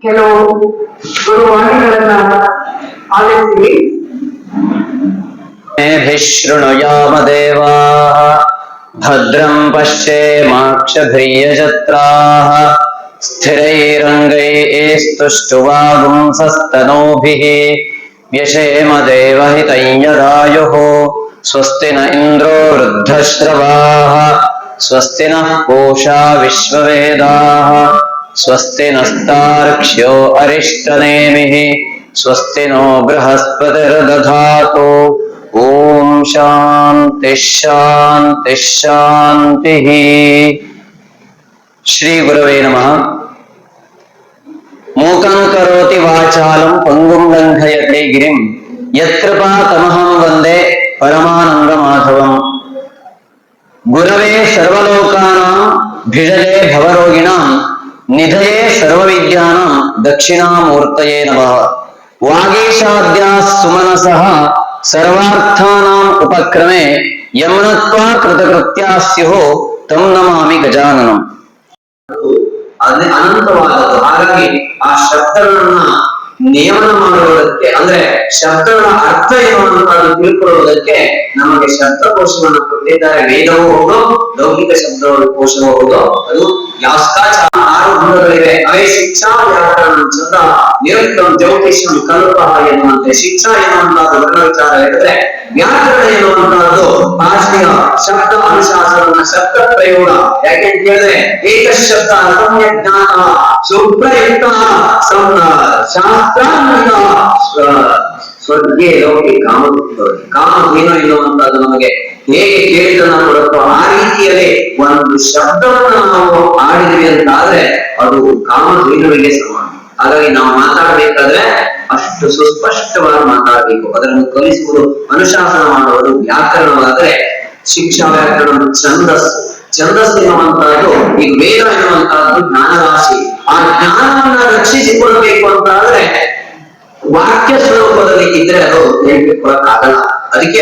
ಕೆಲವು ಗುರುವಾಣಿಗಳನ್ನ ಆಲಿಸಿ ಶೃಣುಯಾಮ ದೇವಾಃ ಭದ್ರಂ ಪಶ್ಯೇಮಾಕ್ಷಭಿರ್ಯಜತ್ರಾಃ ಸ್ಥಿರೈರಂಗೈಸ್ತುಷ್ಟುವಾಗುಂಸಸ್ತನೂಭಿಃ ವ್ಯಶೇಮ ದೇವಹಿತಂ ಯದಾಯುಃ ಸ್ವಸ್ತಿ ನ ಇಂದ್ರೋ ವೃದ್ಧಶ್ರವಾಃ ಸ್ವಸ್ತಿ ನಃ पूषा ವಿಶ್ವವೇದಾಃ ಸ್ವಸ್ತಿ ನಸ್ತಾರ್ಕ್ಷ್ಯೋ ಅರಿಷ್ಟನೇಮಿಃ ಸ್ವಸ್ತಿ ನೋ ಬೃಹಸ್ಪತಿರ್ದಧಾತು ಓಂ ಶಾಂತಿ ಶಾಂತಿ ಶಾಂತಿ. ಶ್ರೀ ಗುರವೇ ನಮಃ. ಮೂಕಂ ಕರೋತಿ ವಾಚಾಲಂ ಪಂಗುಂ ಲಂಘಯತೆ ಗಿರಿಂ ಯತ್ಕೃಪಾತಮಹಂ ವಂದೇ ಪರಮಾನಂದ ಮಾಧವಂ. ಗುರವೇ ಸರ್ವಲೋಕಾನಾಂ ಭಿಷಜೇ ಭವರೋಗಿಣಾಂ ನಿಧಯೇ ಸರ್ವವಿದ್ಯಾನಾಂ ದಕ್ಷಿಣಾಮೂರ್ತಯೇ ನಮಃ. ವಾಗೀಶಾದ್ಯಾಃ ಸುಮನಸಃ ಸರ್ವಾರ್ಥಾನಾಂ ಉಪಕ್ರಮೆ ಯಮನತ್ವಾ ಕೃತಕೃತ್ಯಾಃ ಸ್ಯುಃ ತಂ ನಮಾಮಿ ಗಜಾನನಂ. ಅನಂತವಾದದ್ದು. ಹಾಗಾಗಿ ಆ ಶಬ್ದಗಳನ್ನ ನಿಯಮನ ಮಾಡುವುದಕ್ಕೆ, ಅಂದ್ರೆ ಶಬ್ದಗಳ ಅರ್ಥ ಏನು ಅನ್ನೋದನ್ನು ತಿಳ್ಕೊಳ್ಳುವುದಕ್ಕೆ ನಮಗೆ ಶಬ್ದಕೋಶವನ್ನು ಕೊಟ್ಟಿದ್ದಾರೆ. ವೇದವೂ ಹೌದು, ಲೌಕಿಕ ಶಬ್ದಕೋಶವೂ ಹೌದು. ಅದು ಯಾಸ್ಕಾಚಾರ 6 ಭಾಗಗಳಿವೆ. ಅವೇ ಶಿಕ್ಷಾ, ವ್ಯಾಕರಣ, ಛಂದ, ನಿರುಕ್ತಂ, ಜ್ಯೋತಿಷ್ಯಂ, ಕಲ್ಪಃ ಎನ್ನುವಂತೆ. ಶಿಕ್ಷಾ ಎನ್ನುವಂತಹದ್ದು ವರ್ಣ ವಿಚಾರ ಹೇಳಿದ್ರೆ, ವ್ಯಾಕರಣ ಎನ್ನುವಂತಹದ್ದು ಭಾಷೆಯ ಶಬ್ದ ಅನುಶಾಸನ, ಶಬ್ದ ಪ್ರಯೋಗ. ಯಾಕೆ ಅಂತ ಹೇಳಿದ್ರೆ ಏಕಶಬ್ದ ರಮ್ಯ ಜ್ಞಾನ ಸುಪ್ರಯುಕ್ತ ಶಾಸ್ತ್ರಾನ್ವಿತ ಸ್ವರ್ಗೀಯ ಲೋಕಿ ಕಾಮಧೇನು ಎನ್ನುವಂತದ್ದು ನಮಗೆ ಹೇಗೆ ಕೇಳಿದನ್ನ ಕೊಡುತ್ತೋ ಆ ರೀತಿಯಲ್ಲಿ ಒಂದು ಶಬ್ದವನ್ನು ನಾವು ಆಡಿದ್ವಿ ಅಂತಾದ್ರೆ ಅದು ಕಾಮಧೇನುವಿಗೆ ಸಮಾನ. ಹಾಗಾಗಿ ನಾವು ಮಾತಾಡ್ಬೇಕಾದ್ರೆ ಅಷ್ಟು ಸುಸ್ಪಷ್ಟವಾಗಿ ಮಾತಾಡಬೇಕು. ಅದನ್ನು ಕಲಿಸುವುದು, ಅನುಶಾಸನ ಮಾಡುವುದು ವ್ಯಾಕರಣವಾದ್ರೆ ಶಿಕ್ಷಾ ವ್ಯಾಕರಣ ಛಂದಸ್ಸು ಎನ್ನುವಂತಹದ್ದು ಈ ವೇದ ಎನ್ನುವಂತಹದ್ದು ಜ್ಞಾನರಾಶಿ. ಆ ಜ್ಞಾನವನ್ನ ರಕ್ಷಿಸಿಕೊಳ್ಬೇಕು ಅಂತಾದ್ರೆ ವಾಕ್ಯ ಸ್ವರೂಪದಲ್ಲಿ ಇದ್ರೆ ಅದು ಹೇಳ್ಕೊಳಕ್ಕಾಗಲ್ಲ. ಅದಕ್ಕೆ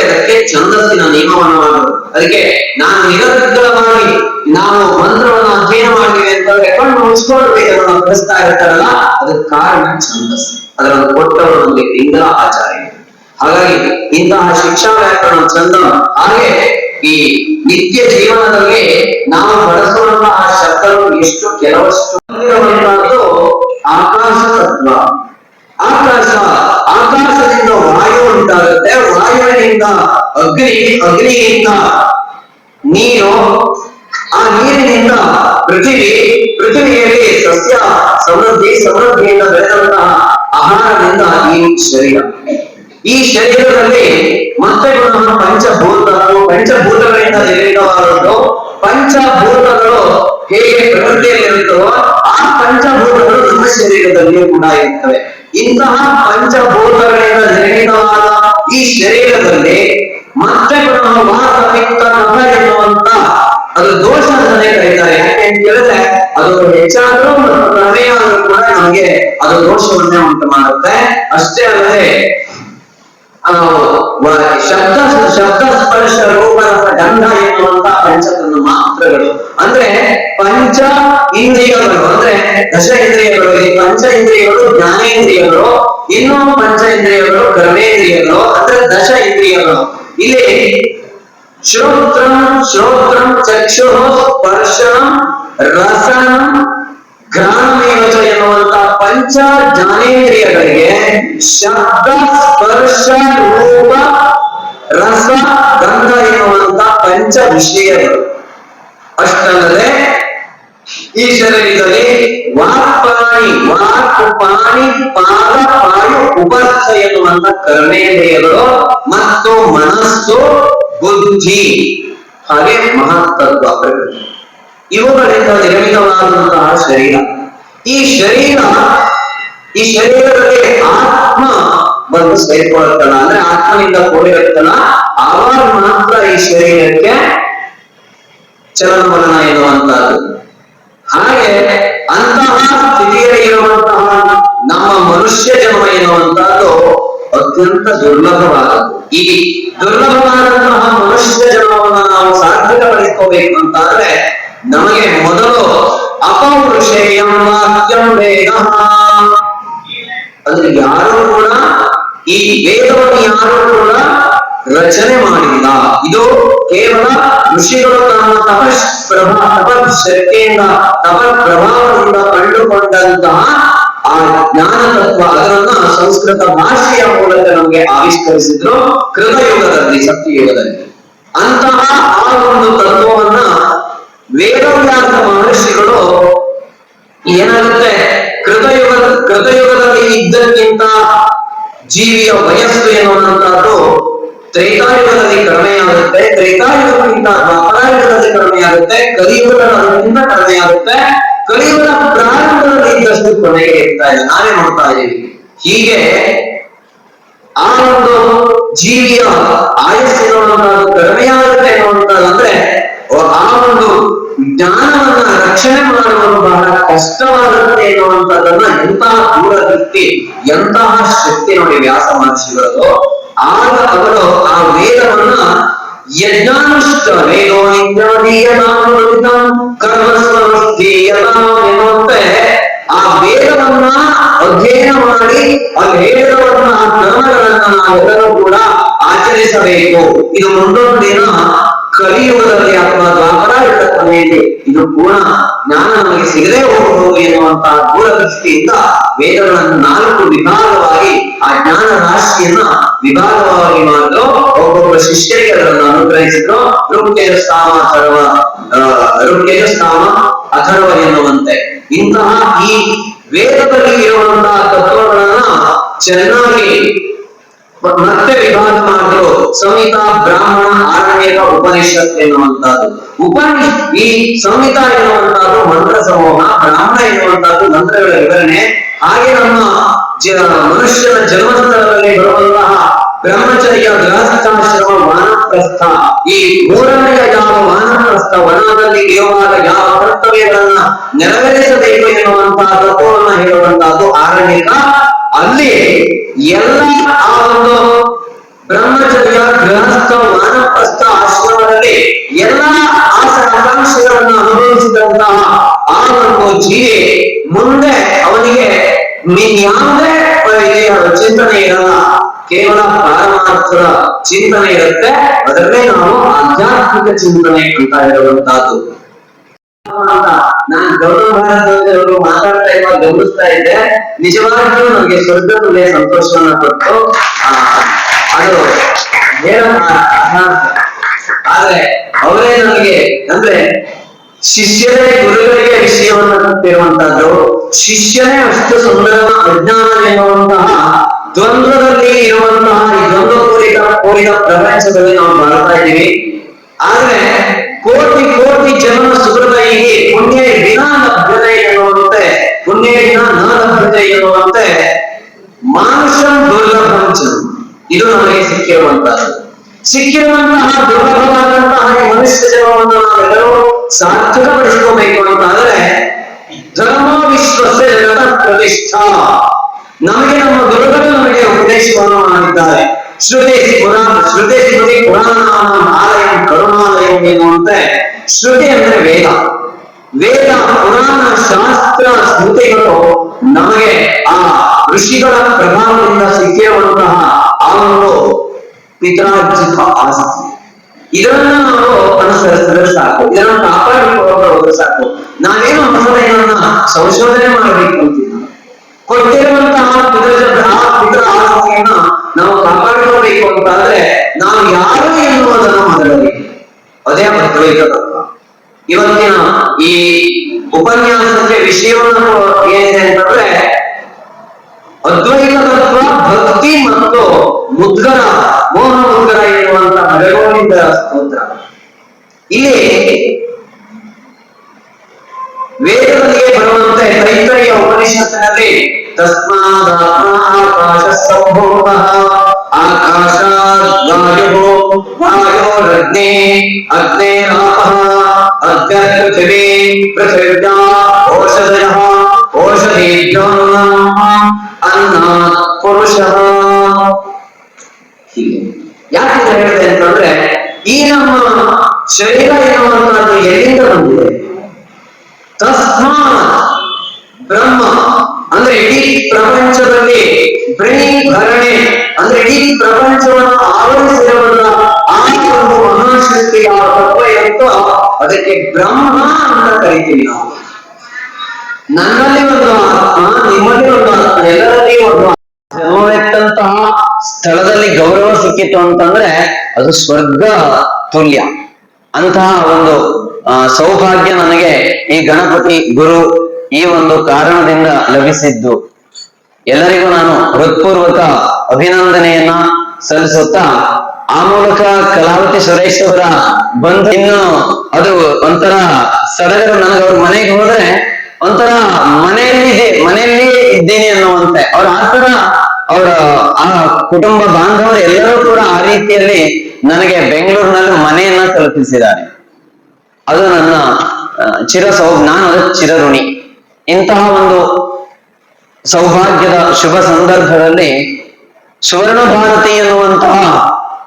ಛಂದಸ್ಸಿನ ನಿಯಮವನ್ನು ಮಾಡೋದು. ಅದಕ್ಕೆ ನಾನು ನಿರರ್ಗಳವಾಗಿ ನಾವು ಮಂತ್ರವನ್ನು ಅಧ್ಯಯನ ಮಾಡ್ತೀವಿ ಅಂತಂದ್ರೆ ಕಣ್ಣು ಮುಚ್ಕೊಳ್ಬೇಕು ಅನ್ನೋ ಕಲಿಸ್ತಾ ಇರ್ತಾರಲ್ಲ, ಅದಕ್ಕೆ ಕಾರಣ ಛಂದಸ್ಸು. ಅದನ್ನು ಕೊಟ್ಟವರು ನಮಗೆ ಲಿಂಗಲ ಆಚಾರ್ಯ. ಹಾಗಾಗಿ ಇಂತಹ ಶಿಕ್ಷಾ ವ್ಯಾಕರಣ ಛಂದ, ಹಾಗೆ ಈ ನಿತ್ಯ ಜೀವನದಲ್ಲಿ ನಾವು ಬಳಸುವಂತಹ ಶಬ್ದಗಳು ಎಷ್ಟು ಕೆಲವಷ್ಟು ಆಕಾಶ ತತ್ವ. ಆಕಾಶದಿಂದ ವಾಯು ಉಂಟಾಗುತ್ತೆ, ವಾಯುವಿನಿಂದ ಅಗ್ನಿಯಿಂದ ನೀರು, ಆ ನೀರಿನಿಂದ ಪೃಥಿವಿಯಲ್ಲಿ ಸಸ್ಯ ಸಮೃದ್ಧಿಯಿಂದ ಬೆಳೆದಂತಹ ಆಹಾರದಿಂದ ಈ ಶರೀರದಲ್ಲಿ ಮತ್ತೆ ಪಂಚಭೂತಗಳಿಂದ ನಿರ್ಮಿತವಾದದ್ದು. ಪಂಚಭೂತಗಳು ಹೇಗೆ ಪ್ರಕೃತಿಯಲ್ಲಿ ಇರುತ್ತವೋ ಆ ಪಂಚಭೂತಗಳು ನಮ್ಮ ಶರೀರದಲ್ಲಿ ಕೂಡ ಇರ್ತವೆ. ಇಂತಹ ಪಂಚಭೂತಗಳಿಂದ ನಿರ್ಮಿತವಾದ ಈ ಶರೀರದಲ್ಲಿ ಮತ್ತೆ ವಾತ ಪಿತ್ತ ಕಫ ಎನ್ನುವಂತ ಅದು ದೋಷ ಅಂತಾನೆ ಕರೀತಾರೆ. ಯಾಕೆ ಅಂತ ಹೇಳಿದ್ರೆ ಅದು ಹೆಚ್ಚಾದ್ರೂ ಮತ್ತು ಕಡಿಮೆ ಆದ್ರೂ ಕೂಡ ನಮಗೆ ಅದು ದೋಷವನ್ನೇ ಉಂಟು ಮಾಡುತ್ತೆ. ಅಷ್ಟೇ ಅಲ್ಲದೆ ಶಬ್ದ ಸ್ಪರ್ಶ ರೂಪ ಗಂಧ ಎನ್ನುವಂತ ಪಂಚತನ್ನು ಮಾತ್ರಗಳು, ಅಂದ್ರೆ ಪಂಚ ಇಂದ್ರಿಯಗಳು, ಅಂದ್ರೆ ದಶ ಇಂದ್ರಿಯಗಳು. ಈ ಪಂಚ ಇಂದ್ರಿಯಗಳು ಜ್ಞಾನೇಂದ್ರಿಯಗಳು, ಇನ್ನು ಪಂಚ ಇಂದ್ರಿಯಗಳು ಕರ್ಮೇಂದ್ರಿಯಗಳು, ಅಂದ್ರೆ ದಶ ಇಂದ್ರಿಯಗಳು. ಇಲ್ಲಿ ಶ್ರೋತ್ರಂ ಚಕ್ಷು ಸ್ಪರ್ಶನಂ ರಸನಂ ಘ್ರಾಣಮೇವಚ ಎನ್ನುವಂತ ಪಂಚ ಜ್ಞಾನೇಂದ್ರಿಯಗಳಿಗೆ ಶಬ್ದ ಸ್ಪರ್ಶ ರೂಪ ರಸ ಗಂಧ ಎನ್ನುವಂತ ಪಂಚ ವಿಷಯಗಳು. ಅಷ್ಟಲ್ಲದೆ ಈ ಶರೀರದಲ್ಲಿ ವಾಕ್ಪಾಣಿ ಪಾದ ಪಾಯು ಉಪಸ್ಥ ಎನ್ನುವಂತ ಕರ್ಮೇಂದ್ರಿಯಗಳು ಮತ್ತು ಮನಸ್ಸು ಬುದ್ಧಿ ಹಾಗೆ ಮಹತ್ತತ್ವ ಪ್ರಕೃತಿ ಇವುಗಳಿಂದ ನಿರ್ಮಿತವಾದಂತಹ ಶರೀರ. ಈ ಶರೀರದಲ್ಲಿ ಆತ್ಮ ಬಂದು ಸೇರ್ಕೊಳ್ತಲ್ಲ, ಅಂದ್ರೆ ಆತ್ಮನಿಂದ ಕೂಡಿರುತ್ತಲ್ಲ, ಆವಾಗ ಮಾತ್ರ ಈ ಶರೀರಕ್ಕೆ ಚಲನವಲನ ಎನ್ನುವಂತಹದ್ದು. ಹಾಗೆ ಅಂತಹ ಸ್ಥಿತಿಯಲ್ಲಿ ಇರುವಂತಹ ನಮ್ಮ ಮನುಷ್ಯ ಜನ್ಮ ಎನ್ನುವಂತಹದ್ದು ಅತ್ಯಂತ ದುರ್ಲಭವಾದದ್ದು. ಈ ದುರ್ಲಭವಾದಂತಹ ಮನುಷ್ಯ ಜನ್ಮವನ್ನು ನಾವು ಸಾರ್ಥಕಪಡಿಸ್ಕೋಬೇಕು ಅಂತಾದ್ರೆ ನಮಗೆ ಮೊದಲು ಅಪೌರುಷೇಯಂ ವಾಕ್ಯಂ ವೇದ, ಅಂದ್ರೆ ಯಾರು ಕೂಡ ಈ ವೇದವನ್ನು ಯಾರು ಕೂಡ ರಚನೆ ಮಾಡಿಲ್ಲ. ಇದು ಕೇವಲ ಋಷಿಗಳು ತಮ್ಮ ತಪಶಕ್ತಿಯಿಂದ ತಪಪ್ರಭಾವದಿಂದ ಕಂಡುಕೊಂಡಂತಹ ಆ ಜ್ಞಾನ ತತ್ವ, ಅದನ್ನ ಸಂಸ್ಕೃತ ಭಾಷೆಯ ಮೂಲಕ ನಮಗೆ ಆವಿಷ್ಕರಿಸಿದ್ರು ಕೃತಯುಗದಲ್ಲಿ, ಸತ್ಯಯುಗದಲ್ಲಿ. ಅಂತಹ ಆ ಒಂದು ತತ್ವವನ್ನ ವೇದವ್ಯಾಸ ಮಹರ್ಷಿಗಳು ಏನಾಗುತ್ತೆ, ಕೃತಯುಗದಲ್ಲಿ ಇದ್ದಕ್ಕಿಂತ ಜೀವಿಯ ವಯಸ್ಸು ಎನ್ನುವಂತಹದ್ದು ತ್ರೈತಾಯುಗದಲ್ಲಿ ಕಡಿಮೆಯಾಗುತ್ತೆ, ತ್ರೈತಾಯುಗಕ್ಕಿಂತ ದ್ವಾಪರಾಯುಗದಲ್ಲಿ ಕಡಿಮೆಯಾಗುತ್ತೆ, ಕಲಿಯುಗದಿಂದ ಕಡಿಮೆಯಾಗುತ್ತೆ, ಕಲಿಯುಗದ ಪ್ರಾರಂಭದಲ್ಲಿ ಇದ್ದಷ್ಟು ಕೊನೆಗೆ ಇರ್ತಾ ಇದೆ, ನಾವೇ ನೋಡ್ತಾ ಇದ್ದೀವಿ. ಹೀಗೆ ಆ ಒಂದು ಜೀವಿಯ ಆಯಸ್ಸು ಎನ್ನುವಂತಹದ್ದು ಕಡಿಮೆಯಾಗುತ್ತೆ ಎನ್ನುವಂತಹದ್ದು, ಅಂದ್ರೆ ಆ ಒಂದು ಜ್ಞಾನವನ್ನ ರಕ್ಷಣೆ ಮಾಡುವುದು ಬಹಳ ಕಷ್ಟವಾಗುತ್ತೆ ಎನ್ನುವಂಥದ್ದನ್ನ ಎಂತಹ ದೂರದೃಷ್ಟಿ, ಎಂತಹ ಶಕ್ತಿ ನೋಡಿ ವ್ಯಾಸ ಮಹರ್ಷಿಗಳದು. ಆಗ ಅವರು ಆ ವೇದವನ್ನ ಯಜ್ಞಾನುಷ್ಠ ವೇದೋ ಎನ್ನುವಂತೆ ಆ ವೇದವನ್ನ ಅಧ್ಯಯನ ಮಾಡಿ ಆ ವೇದವನ್ನ ಕ್ರಮಗಳನ್ನ ನಾವೆಲ್ಲರೂ ಕೂಡ ಆಚರಿಸಬೇಕು. ಇದು ಮುಂದೊಂದು ದಿನ ಕಲಿಯುಗದಲ್ಲಿ ಅಥವಾ ದ್ವಾಪರಾಯುಗದ ಕೊನೆಯಲ್ಲಿ ಇದು ಪೂರ್ಣ ಜ್ಞಾನ ನಮಗೆ ಸಿಗದೆ ಹೋಗಬಹುದು ಎನ್ನುವಂತಹ ದೂರದೃಷ್ಟಿಯಿಂದ ವೇದಗಳನ್ನು 4 ವಿಭಾಗವಾಗಿ ಆ ಜ್ಞಾನ ರಾಶಿಯನ್ನ ವಿಭಾಗವಾಗಿ ಮಾಡಲು ಒಬ್ಬೊಬ್ಬ ಶಿಷ್ಯರಿಗೆ ಅದನ್ನು ಅನುಗ್ರಹಿಸಿದ್ರು. ಋಗ್ಯಜಸ್ಸಾಮ ಅಥರ್ವ ಎನ್ನುವಂತೆ ಇಂತಹ ಈ ವೇದದಲ್ಲಿ ಇರುವಂತಹ ತತ್ವಗಳನ್ನ ಚೆನ್ನಾಗಿ ಮತ್ತೆ ವಿಭಾಗ ಮಾಡಿದ್ರು. ಸಂಹಿತಾ, ಬ್ರಾಹ್ಮಣ, ಆರಣ್ಯಕ, ಉಪನಿಷತ್ ಎನ್ನುವಂತಹದ್ದು. ಈ ಸಂಹಿತಾ ಎನ್ನುವಂತಹದ್ದು ಮಂತ್ರ ಸಮೂಹ, ಬ್ರಾಹ್ಮಣ ಎನ್ನುವಂತಹದ್ದು ಮಂತ್ರಗಳ ವಿವರಣೆ. ಹಾಗೆ ನಮ್ಮ ಮನುಷ್ಯನ ಜನ್ಮಸ್ಥಳದಲ್ಲಿ ಬರುವಂತಹ ಬ್ರಹ್ಮಚರ್ಯ, ಗೃಹಸ್ಥಾಶ್ರಮ, ವಾನಪ್ರಸ್ಥ, ಈ ಮೂರನೆಯ ಯಾವ ವಾನಪ್ರಸ್ಥ, ವನದಲ್ಲಿ ಇರುವಾಗ ಯಾವ ಕರ್ತವ್ಯಗಳನ್ನ ನೆರವೇರಿಸಬೇಕು ಎನ್ನುವಂತಹ ತತ್ವವನ್ನು ಹೇಳುವಂತಹದ್ದು ಆರಣ್ಯಕ. ಅಲ್ಲಿ ಎಲ್ಲ ಆ ಒಂದು ಬ್ರಹ್ಮಚರ್ಯ, ಗೃಹಸ್ಥ, ವಾನಪ್ರಸ್ಥ ಆಶ್ರಮದಲ್ಲಿ ಎಲ್ಲ ಆಕಾಂಕ್ಷೆಗಳನ್ನು ಅನುಭವಿಸಿದಂತಹ ಆ ಒಂದು ಜೀವಿ ಮುಂದೆ ಅವನಿಗೆ ಯಾವುದೇ ಚಿಂತನೆ ಇರಲ್ಲ, ಕೇವಲ ಪಾರಮಾರ್ಥದ ಚಿಂತನೆ ಇರುತ್ತೆ. ಅದರಲ್ಲೇ ನಾವು ಆಧ್ಯಾತ್ಮಿಕ ಚಿಂತನೆ ಅಂತ ಹೇಳುವಂತಹದ್ದು. ನಾನು ಗೌರವ ಭಾರತದವರು ಮಾತಾಡ್ತಾ ಇರುವಾಗ ಗಮನಿಸ್ತಾ ಇದ್ದೆ, ನಿಜವಾಗಿಯೂ ನನಗೆ ಸ್ವರ್ಗದಲ್ಲಿ ಸಂತೋಷವನ್ನ ಕೊಟ್ಟು ಅದು ಆದ್ರೆ ಅವರೇ ನನಗೆ ಅಂದ್ರೆ ಶಿಷ್ಯರೇ ಗುರುಗಳಿಗೆ ವಿಷಯವನ್ನು ಕೊಟ್ಟಿರುವಂತಹದ್ದು, ಶಿಷ್ಯನೇ ಅಷ್ಟು ಸುಂದರ ಅಜ್ಞಾನ ಎನ್ನುವಂತಹ ದ್ವಂದ್ವದಲ್ಲಿ ಇರುವಂತಹ ಈ ದ್ವಂದ್ವ ಕೂಡಿದ ಪ್ರಪಂಚದಲ್ಲಿ ನಾವು ಬಾಳ್ತಾ ಇದ್ದೀವಿ. ಆದ್ರೆ ಕೋಟಿ ಕೋಟಿ ಜನ ಸುಹೃದಯಿಗೆ ಪುಣ್ಯ ವಿನಾ ಲಭ್ಯತೆ ಎನ್ನುವಂತೆ, ಪುಣ್ಯ ವಿನಾ ನ ಲಭ್ಯತೆ ಎನ್ನುವಂತೆ ಮಾನುಷ ದುರ್ಲಭಂಚ, ಇದು ನಮಗೆ ಸಿಕ್ಕಿರುವಂತಹ ದುರ್ಲಭವಾದಂತಹ ಈ ಮನುಷ್ಯ ಜನ್ಮವನ್ನು ನಾವೆಲ್ಲರೂ ಸಾರ್ಥಕಪಡಿಸಿಕೋಬೇಕು ಅಂತಾದ್ರೆ ಧರ್ಮ ವಿಶ್ವಸೆ ಜಗತ ಪ್ರತಿಷ್ಠಾ, ನಮಗೆ ನಮ್ಮ ಗುರುಗಳು ನಮಗೆ ಉಪದೇಶವನ್ನು ಮಾಡಿದ್ದಾರೆ. ಶ್ರುತಿ ಸ್ಮೃತಿ ಪುರಾಣ ಆಲಯ ಕರುಣಾಲಯ ಎನ್ನುವಂತೆ, ಶ್ರುತಿ ಅಂದ್ರೆ ವೇದ, ಪುರಾಣ, ಶಾಸ್ತ್ರ, ಸ್ಮೃತಿಗಳು ನಮಗೆ ಆ ಋಷಿಗಳ ಪ್ರಭಾವದಿಂದ ಸಿಕ್ಕಿರುವಂತಹ ಆ ಒಂದು ಪಿತ್ರಾರ್ಜಿತ ಆಸ್ತಿ. ಇದನ್ನ ನಾವು ಅನುಸರಿಸಿದ್ರೆ ಸಾಕು, ಇದನ್ನು ಕಾಪಾಡಿಕೊಳ್ಳೋದು ಸಾಕು. ನಾವೇನು ಹೊಸದನ್ನ ಸಂಶೋಧನೆ ಮಾಡಬೇಕು ಅಂತಿಲ್ಲ, ಕೊಟ್ಟಿರುವಂತಹ ಪಿತೃ ಆಸ್ತಿಯನ್ನ ನಾವು ಕಾಪಾಡಿಕೊಳ್ಳಬೇಕು ಅಂತಾದ್ರೆ ನಾವು ಯಾರು ಎನ್ನುವುದನ್ನು ಮೊದಲಬೇಕು. ಅದೇ ಅದ್ವೈತ ತತ್ವ. ಇವತ್ತಿನ ಈ ಉಪನ್ಯಾಸಕ್ಕೆ ವಿಷಯವನ್ನು ಏನಿದೆ ಅಂತಂದ್ರೆ ಅದ್ವೈತ ತತ್ವ, ಭಕ್ತಿ ಮತ್ತು ಮುದ್ಗರ, ಮೋಹ ಮುದ್ಗರ ಎನ್ನುವಂತ ಭಗವಂತ ಸ್ತೋತ್ರ. ಇಲ್ಲಿ ವೇದಗಳಿಗೆ ಬರುವಂತೆ ತೈತ್ತರೀಯ ಉಪನಿಷತ್ತಿನಲ್ಲಿ ತಸ್ಮಾದಾತ್ಮ ಆಕಾಶ ಸಂಭೂತಃ ಆಕಾಶಾದ್ ವಾಯುಃ ವಾಯೋರಗ್ನೇ ಅಗ್ನೇರಾಪಃ ಅಗ್ನಿರ್ಪೃಥಿವೀ ಪೃಥಿವ್ಯಾ ಓಷಧಯಃ ಓಷಧೀಭ್ಯೋ ಅನ್ನಾತ್ ಪುರುಷಃ. ಯಾಕೆ ಹೇಳಿದೆ ಅಂತಂದ್ರೆ ಈ ನಮ್ಮ ಶರೀರ ಎನ್ನುವಂತಹದ್ದು ಎಲ್ಲಿಂದ ಬಂದಿದೆ? ತಸ್ಮಾತ್ ಬ್ರಹ್ಮ ಅಂದ್ರೆ ಇಡೀ ಪ್ರಪಂಚದಲ್ಲಿ ಭರಣೆ ಅಂದ್ರೆ ಇಡೀ ಪ್ರಪಂಚವನ್ನು ಆವರಿಸಿರುವಂತ ಆ ಒಂದು ಮಹಾಶಕ್ತಿಯ ತತ್ವ ಇರುತ್ತೋ ಅದಕ್ಕೆ ಬ್ರಹ್ಮ ಅಂತ ಕರಿತೀವಿ ನಾವು. ನನ್ನಲ್ಲಿ ಒಂದು ಆತ್ಮ, ನಿಮ್ಮಲ್ಲಿ ಒಂದು ಆತ್ಮ, ಎಲ್ಲರಲ್ಲಿ ಒಂದು ಜನ್ಮವೆತ್ತಂತಹ ಸ್ಥಳದಲ್ಲಿ ಗೌರವ ಸಿಕ್ಕಿತು ಅಂತಂದ್ರೆ ಅದು ಸ್ವರ್ಗ ತುಲ್ಯ. ಅಂತಹ ಒಂದು ಸೌಭಾಗ್ಯ ನನಗೆ ಈ ಗಣಪತಿ ಗುರು ಈ ಒಂದು ಕಾರಣದಿಂದ ಲಭಿಸಿದ್ದು. ಎಲ್ಲರಿಗೂ ನಾನು ಹೃತ್ಪೂರ್ವಕ ಅಭಿನಂದನೆಯನ್ನ ಸಲ್ಲಿಸುತ್ತಾ ಆ ಮೂಲಕ ಕಲಾವತಿ ಸುರೇಶ್ ಅವರ ಬಂಧು ಇನ್ನು ಅದು ಒಂಥರ ಸಡಗರ. ನನಗೆ ಅವ್ರ ಮನೆಗೆ ಹೋದ್ರೆ ಒಂಥರ ಮನೆಯಲ್ಲಿ ಇದ್ದೀನಿ ಅನ್ನುವಂತೆ ಅವ್ರ ಆತರ ಅವರ ಆ ಕುಟುಂಬ ಬಾಂಧವರು ಎಲ್ಲರೂ ಕೂಡ ಆ ರೀತಿಯಲ್ಲಿ ನನಗೆ ಬೆಂಗಳೂರಿನಲ್ಲಿ ಮನೆಯನ್ನ ತಲುಪಿಸಿದ್ದಾರೆ. ಅದು ನನ್ನ ನಾನು ಅದಕ್ಕೆ ಚಿರಋಣಿ. ಇಂತಹ ಒಂದು ಸೌಭಾಗ್ಯದ ಶುಭ ಸಂದರ್ಭದಲ್ಲಿ ಸುವರ್ಣ ಭಾರತಿ ಎನ್ನುವಂತಹ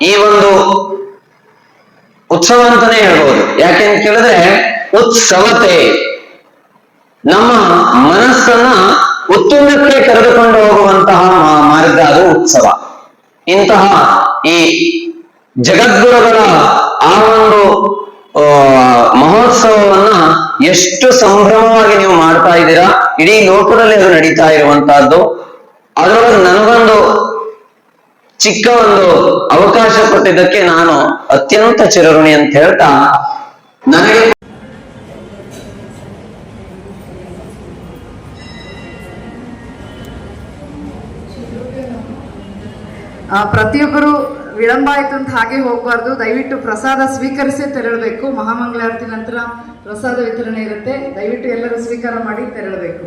ಈ ಒಂದು ಉತ್ಸವ ಅಂತಾನೆ ಹೇಳ್ಬೋದು. ಯಾಕೆಂತ ಕೇಳಿದ್ರೆ ಉತ್ಸವತೆ, ನಮ್ಮ ಮನಸ್ಸನ್ನ ಉತ್ತುಂಗಕ್ಕೆ ಕರೆದುಕೊಂಡು ಹೋಗುವಂತಹ ಮಾರ್ಗ, ಅದು ಉತ್ಸವ. ಇಂತಹ ಈ ಜಗದ್ಗುರುಗಳ ಆ ಒಂದು ಮಹೋತ್ಸವವನ್ನ ಎಷ್ಟು ಸಂಭ್ರಮವಾಗಿ ನೀವು ಮಾಡ್ತಾ ಇದ್ದೀರಾ. ಇಡೀ ಲೋಕದಲ್ಲಿ ಅದು ನಡೀತಾ ಇರುವಂತಹದ್ದು. ಅದರೊಳಗೆ ನನಗೊಂದು ಚಿಕ್ಕ ಒಂದು ಅವಕಾಶ ಕೊಟ್ಟಿದ್ದಕ್ಕೆ ನಾನು ಅತ್ಯಂತ ಚಿರಋಣಿ ಅಂತ ಹೇಳ್ತಾ ನನಗೆ ಪ್ರತಿಯೊಬ್ಬರು ವಿಳಂಬ ಆಯಿತು ಅಂತ ಹಾಗೆ ಹೋಗಬಾರ್ದು. ದಯವಿಟ್ಟು ಪ್ರಸಾದ ಸ್ವೀಕರಿಸೇ ತೆರಳಬೇಕು. ಮಹಾಮಂಗಳಾರತಿ ನಂತರ ಪ್ರಸಾದ ವಿತರಣೆ ಇರುತ್ತೆ. ದಯವಿಟ್ಟು ಎಲ್ಲರೂ ಸ್ವೀಕಾರ ಮಾಡಿ ತೆರಳಬೇಕು.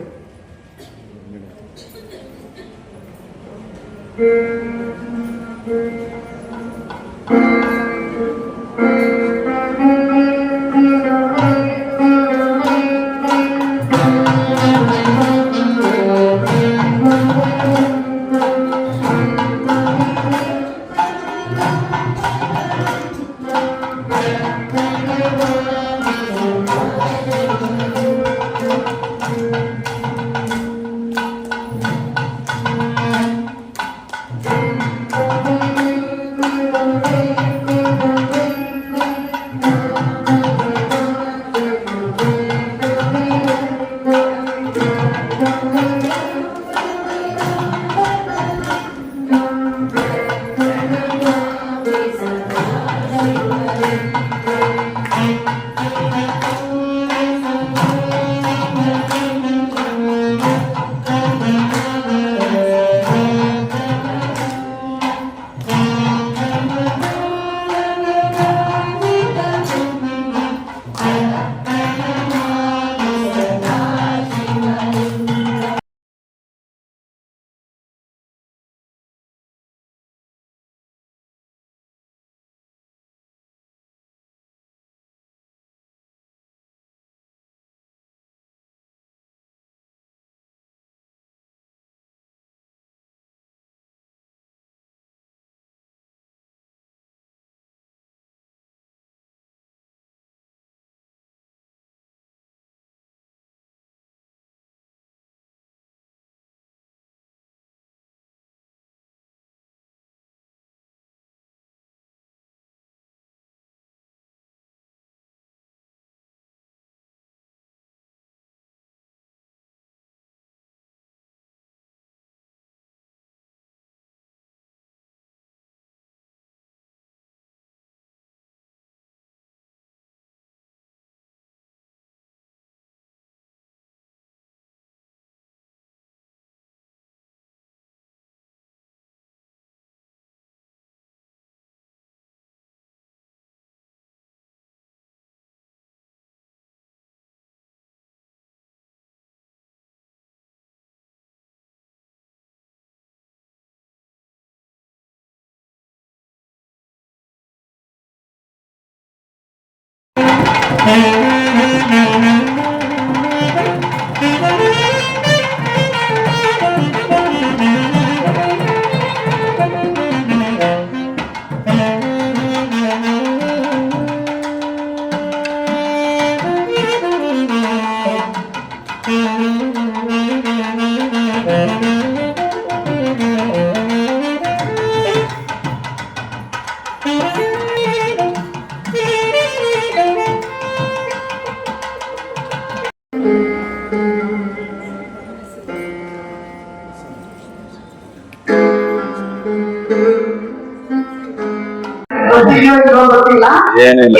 ಗೊತ್ತಿದೆಯೋ ಇಲ್ವೋ ಗೊತ್ತಿಲ್ಲ.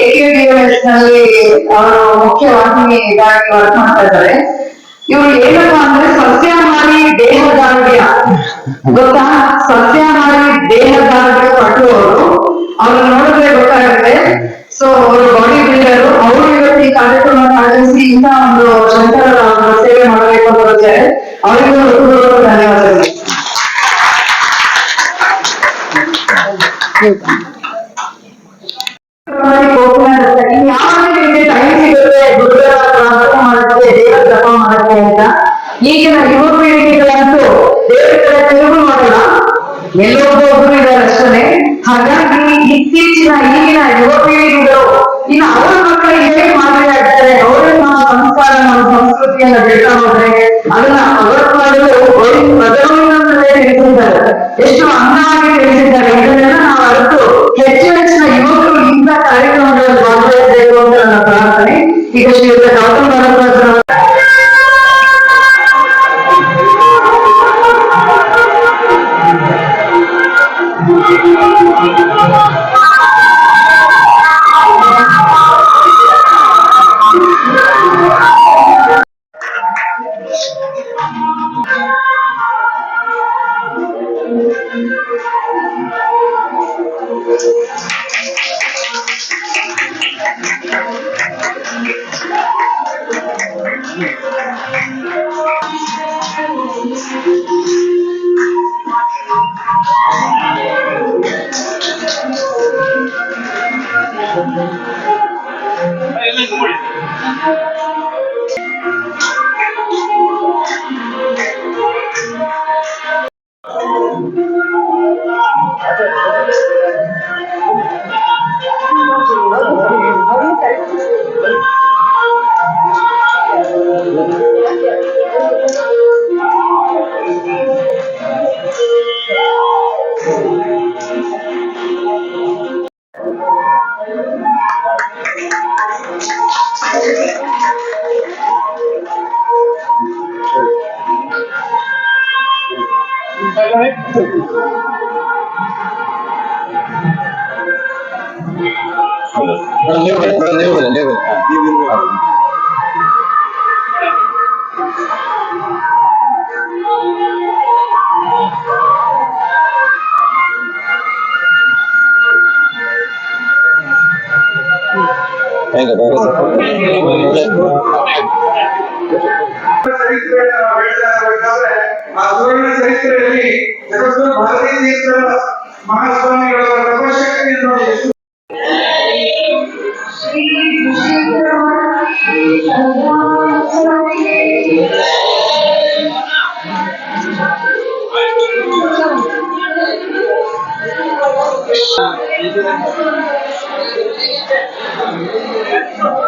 AKDMS ನಲ್ಲಿ ಅವರು ಮುಖ್ಯವಾಹಿನಿಯಾಗಿ ವರ್ಕ್ ಮಾಡ್ತಾ ಇದ್ದಾರೆ. ಇವ್ರು ಏನಪ್ಪಾ ಅಂದ್ರೆ ಸಸ್ಯಾಹಾರಿ ದೇಹದಾರ್ಢ್ಯ ಗೊತ್ತಾ? ಸಸ್ಯಾಹಾರಿ ದೇಹದಾರ್ಢ್ಯ ಪಟ್ಟುವವರು ಅವ್ರು ನೋಡಿದ್ರೆ ಗೊತ್ತಾಗುತ್ತೆ. ಸೊ ಅವರು ಬಾಡಿ ಬಿಲ್ಡರ್. ಅವರು ಇವತ್ತು ಈ ಕಾರ್ಯಕ್ರಮ ಆಯೋಜಿಸಿ ಇಂಥ ಒಂದು ಶಂಕರ ಸೇವೆ ಮಾಡಬೇಕು ಅಂತ ಬರ್ತಾರೆ. ಅವರಿಗೂ ಧನ್ಯವಾದಗಳು. ಈಗಿನ ಯುವ ಪೀಳಿಗೆಗಳಂತೂ ದೇವರ ಕಡೆ ತಿರುಗು ಮಾಡಲ್ಲ, ಎಲ್ಲೊಬ್ಬೊಬ್ರು ಇದ್ದಾರೆ ಅಷ್ಟೇ. ಹಾಗಾಗಿ ಈಗಿನ ಯುವ ಪೀಳಿಗೆಗಳು ಇನ್ನು ಅವರ ಮಕ್ಕಳಿಗೆ ಹೇಗೆ ಮಾದರಿ ಆಗ್ತಾರೆ, ಅವರ ಸಂಸ್ಕಾರ ನಮ್ಮ ಸಂಸ್ಕೃತಿಯನ್ನ ಬೆಳ್ತಾ ಹೋದ್ರೆ ಅದನ್ನ ಅವರ ಮಾಡಲು ಪ್ರಜಾವಿನಲ್ಲೇ ತಿಳಿಸಿದ್ದಾರೆ. ಎಷ್ಟು ಅಂದವಾಗಿ ತಿಳಿಸಿದ್ದಾರೆ. ಇದನ್ನೆಲ್ಲ ನಾವು ಅರಿತು ಹೆಚ್ಚಿನ ಯುವಕರು ಇಂಥ ಕಾರ್ಯಕ್ರಮಗಳಲ್ಲಿ ಭಾಗವಹಿಸಬೇಕು ಅಂತ ನನ್ನ ಪ್ರಾರ್ಥನೆ. ಈಗ ಶ್ರೀಯುತ ಗೌತಮ್ ಭರದ್ವಾಜ್ ನೀವು ಬನ್ನಿ. ಚರಿತ್ರೆಯನ್ನು ನಾವು ಹೇಳ್ತಾ ಇರಬೇಕಾದ್ರೆ ಆ ಸುವರ್ಣ ಚರಿತ್ರೆಯಲ್ಲಿ ಜಗದ್ಗುರು ಭಾರತೀ ತೀರ್ಥರ ಮಹಾಸ್ವಾಮಿಗಳವರ ತಪಶಕ್ತಿಯನ್ನು ನೋಡಿ ಎಷ್ಟು Thank you.